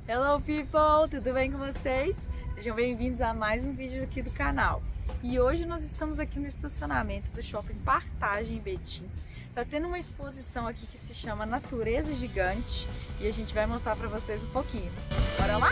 Hello people, tudo bem com vocês? Sejam bem-vindos a mais um vídeo aqui do canal. E hoje nós estamos aqui no estacionamento do Shopping Partage em Betim. Tá tendo uma exposição aqui que se chama Natureza Gigante e a gente vai mostrar para vocês um pouquinho. Bora lá?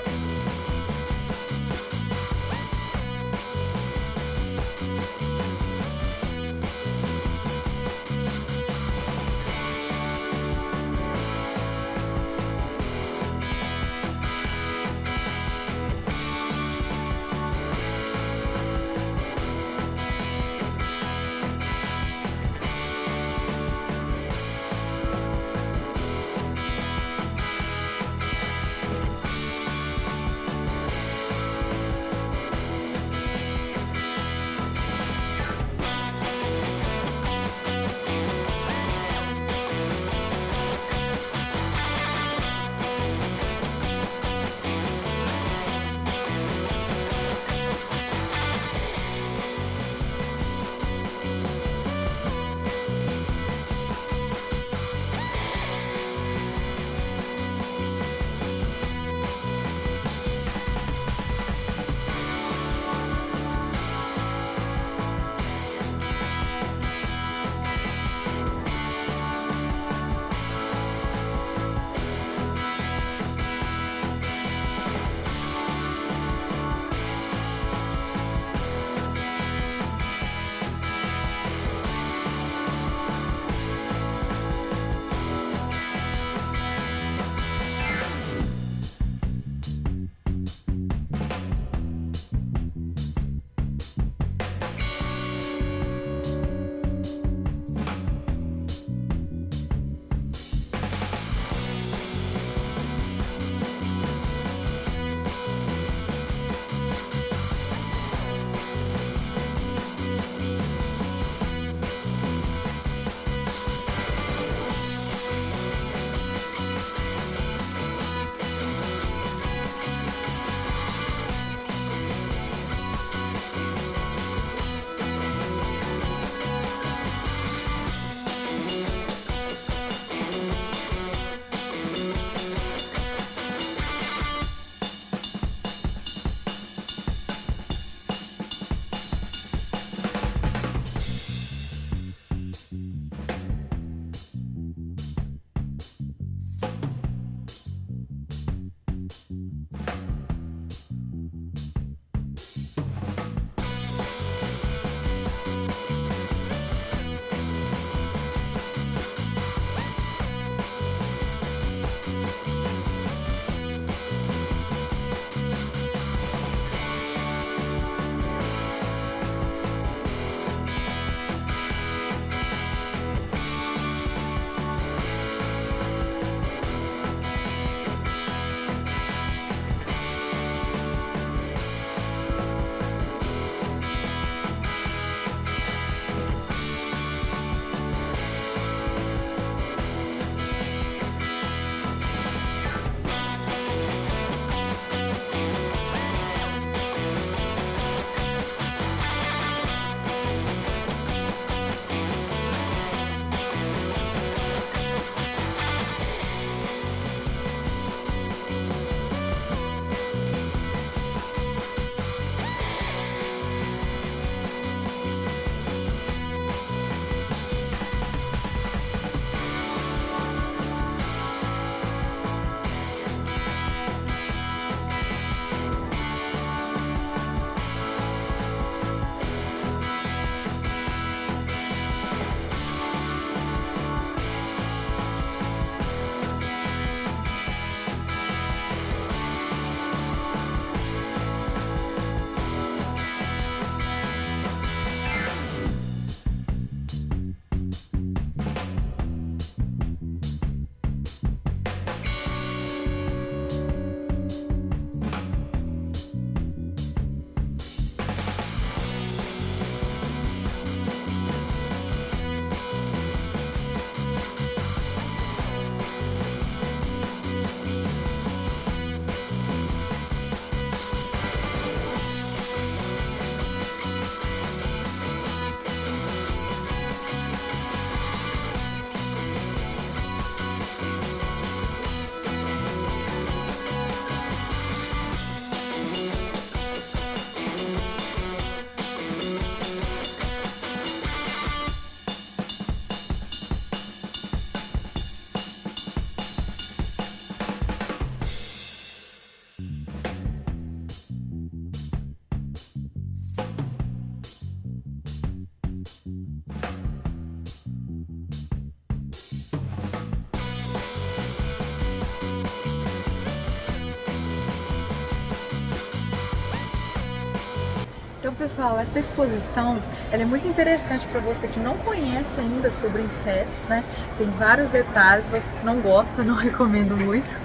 pessoal, essa exposição ela é muito interessante para você que não conhece ainda sobre insetos, né? Tem vários detalhes, você que não gosta, não recomendo muito.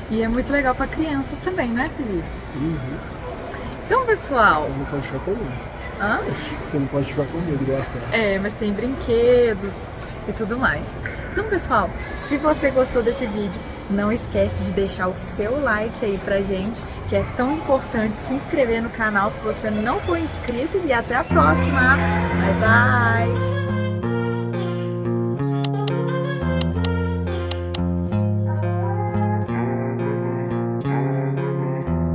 E é muito legal para crianças também, né, Felipe? Uhum. Então, pessoal... Você não pode ficar com medo. Hã? Você não pode ficar com medo, engraçado. Mas tem brinquedos e tudo mais. Então, pessoal, se você gostou desse vídeo, não esquece de deixar o seu like aí pra gente, que é tão importante se inscrever no canal se você não for inscrito, e até a próxima. Bye, bye!